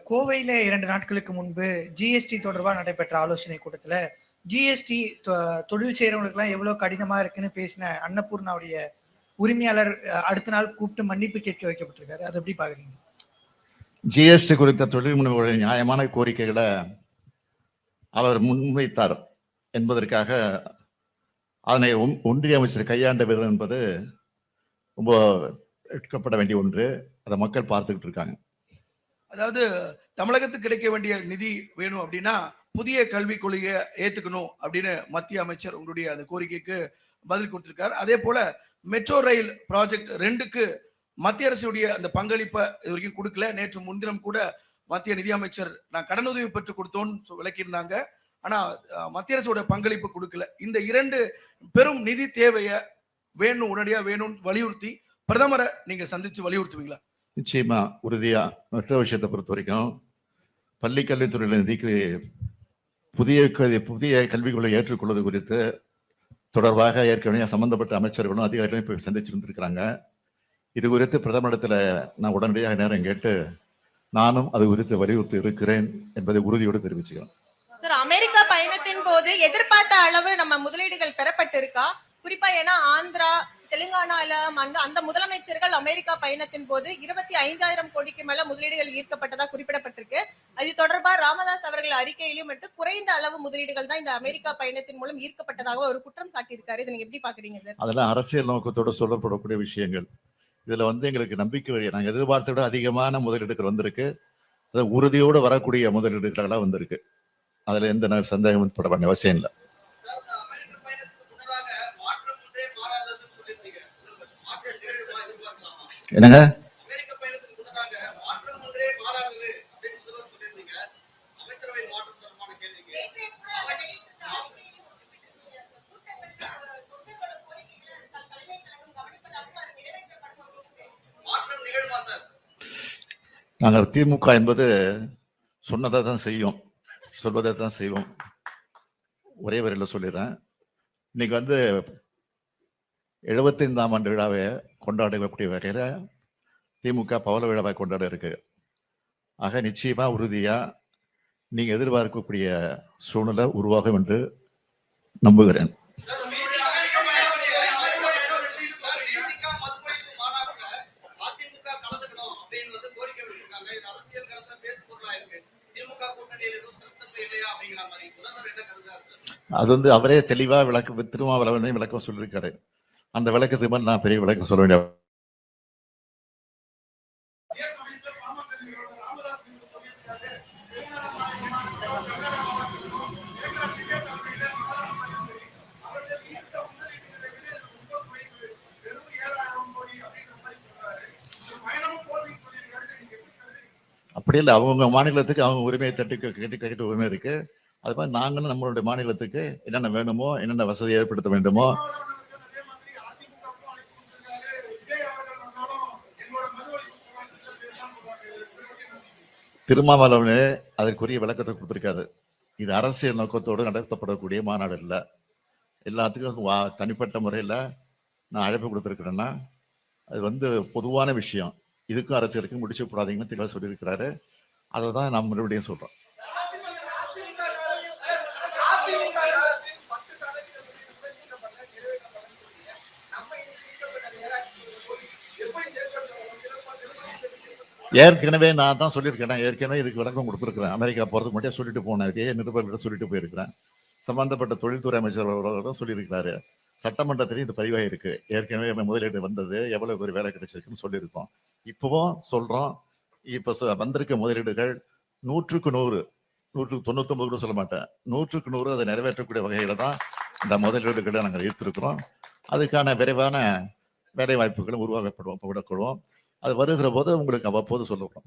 கோவையில 2 நாட்களுக்கு முன்பு ஜிஎஸ்டி தொடர்பாக நடைபெற்ற ஆலோசனை கூட்டத்துல ஜிஎஸ்டி தொழில் செய்யறவங்களுக்கு எல்லாம் எவ்வளவு கடினமா இருக்குன்னு பேசின அன்னபூர்ணாவுடைய உரிமையாளர் அடுத்த நாள் கூப்பிட்டு மன்னிப்பு கேட்க வைக்கப்பட்டிருக்காரு. அது எப்படி பாக்குறீங்க? ஜிஎஸ்டி குறித்த தொழில் முனைவோரின் நியாயமான கோரிக்கைகளை அவர் முன்வைத்தார் என்பதற்காக அதனை ஒன்றிய அமைச்சர் கையாண்ட விதம் என்பது ரொம்ப எடுக்கப்பட வேண்டிய ஒன்று. அதை மக்கள் பார்த்துக்கிட்டு இருக்காங்க. அதாவது தமிழகத்துக்கு கிடைக்க வேண்டிய நிதி வேணும் அப்படின்னா புதிய கல்விக் கொள்கையை ஏத்துக்கணும் அப்படின்னு மத்திய அமைச்சர் உங்களுடைய அந்த கோரிக்கைக்கு பதில் கொடுத்திருக்காரு. அதே போல மெட்ரோ ரயில் ப்ராஜெக்ட் 2க்கு மத்திய அரசுடைய அந்த பங்களிப்பை இது வரைக்கும் கொடுக்கல. நேற்று முன்தினம் கூட மத்திய நிதி அமைச்சர் நான் கடனுதவி பெற்று கொடுத்தோன்னு விளக்கியிருந்தாங்க. ஆனா மத்திய அரசோட பங்களிப்பு கொடுக்கல. இந்த 2 பெரும் நிதி தேவையை வேணும், உடனடியா வேணும்னு வலியுறுத்தி பிரதமரை நீங்க சந்திச்சு வலியுறுத்துவீங்களா? நிச்சயமா, உறுதியா. மற்ற விஷயத்தை பொறுத்த வரைக்கும் பள்ளி கல்வித்துறையில் நிதிக்கு புதிய கல்விக் கொள்கை ஏற்றுக்கொள்வது குறித்து தொடர்பாக ஏற்கனவே சம்பந்தப்பட்ட அமைச்சர்களும் அதிகாரிகளும் இப்போ சந்திச்சிருந்திருக்கிறாங்க. இது குறித்து பிரதமரிடத்தில் நான் உடனடியாக நேரம் கேட்டு நானும் அது குறித்து வலியுறுத்தி இருக்கிறேன் என்பதை உறுதியோடு தெரிவிச்சுக்கிறேன். சார், அமெரிக்கா பயணத்தின் போது எதிர்பார்த்த அளவு நம்ம முதலீடுகள் பெறப்பட்டிருக்கா? குறிப்பா ஏன்னா ஆந்திரா, தெலுங்கானால அந்த முதலமைச்சர்கள் அமெரிக்கா பயணத்தின் போது 25,000 கோடிக்கு மேல முதலீடுகள் ஈர்க்கப்பட்டதா குறிப்பிடப்பட்டிருக்கு. அது தொடர்பாக ராமதாஸ் அவர்கள் அறிக்கையிலும் மட்டும் குறைந்த அளவு முதலீடுகள் தான் இந்த அமெரிக்கா பயணத்தின் மூலம் ஈர்க்கப்பட்டதாக ஒரு குற்றம் சாட்டியிருக்காரு. இதை நீங்க எப்படி பாக்குறீங்க சார்? அதெல்லாம் அரசியல் நோக்கத்தோடு சொல்லப்படக்கூடிய விஷயங்கள். இதுல எங்களுக்கு நம்பிக்கை நாங்கள் எதிர்பார்த்த விட அதிகமான முதலீடுகள் வந்திருக்கு. அது உறுதியோடு வரக்கூடிய முதலீடுகளெல்லாம் வந்திருக்கு. அதுல எந்த சந்தேகம் பட வேண்டிய அவசியம் இல்லை. என்னங்க? நாங்கள் திமுக என்பது சொன்னதை தான் செய்யும், சொல்வதை தான் செய்வோம். ஒரே வரையில் சொல்லிடுறேன். இன்னைக்கு 75ஆம் ஆண்டு விழாவை கொண்டாடக்கூடிய வகையில் திமுக பவள விழாவை கொண்டாட இருக்கு. ஆக நிச்சயமா உறுதியா நீங்க எதிர்பார்க்கக்கூடிய சூழ்நிலை உருவாகும் என்று நம்புகிறேன். அது அவரே தெளிவா திருமாவளவனே விளக்கம் சொல்லியிருக்காரு. அந்த விளக்கத்துக்கு மேல் நான் பெரிய விளக்கம் சொல்ல வேண்டிய அப்படி இல்லை. அவங்க மாநிலத்துக்கு அவங்க உரிமையை கேட்டு உரிமை இருக்கு. அது மாதிரி நாங்களும் நம்மளுடைய மாநிலத்துக்கு என்னென்ன வேணுமோ, என்னென்ன வசதி ஏற்படுத்த வேண்டுமோ. திருமாவளவனே அதற்குரிய விளக்கத்தை கொடுத்திருக்காரு. இது அரசியல் நோக்கத்தோடு நடத்தப்படக்கூடிய மாநாடு இல்லை. எல்லாத்துக்கும் தனிப்பட்ட முறையில் நான் அழைப்பு கொடுத்துருக்கிறேன்னா அது பொதுவான விஷயம். இதுக்கும் அரசியலுக்கும் முடிச்சு கூடாதீங்கன்னு தெளிவாக சொல்லியிருக்கிறாரு. அதை தான் நான் மறுபடியும் சொல்றோம். ஏற்கனவே நான் தான் சொல்லியிருக்கேன். ஏற்கனவே இதுக்கு விளக்கம் கொடுத்துருக்கிறேன். அமெரிக்கா போகிறதுக்கு மட்டும் சொல்லிட்டு போனேன். நிருபர்கிட்ட சொல்லிட்டு போயிருக்கிறேன். சம்பந்தப்பட்ட தொழில்துறை அமைச்சர் சொல்லியிருக்கிறாரு. சட்டமன்றத்திலையும் இது பதிவாயிருக்கு. ஏற்கனவே முதலீடு வந்தது, எவ்வளவு பேர் வேலை கிடைச்சிருக்குன்னு சொல்லியிருக்கோம். இப்பவும் சொல்றோம். இப்ப வந்திருக்க முதலீடுகள் 100க்கு 100, 199 கூட சொல்ல மாட்டேன், 100க்கு 100 அதை நிறைவேற்றக்கூடிய வகையில தான் இந்த முதலீடுகளை நாங்கள் ஈர்த்திருக்கிறோம். அதுக்கான விரைவான வேலை வாய்ப்புகளும் உருவாக்கப்படும். அது வருகிற போது உங்களுக்கு அவ்வப்போது சொல்லுவோம்.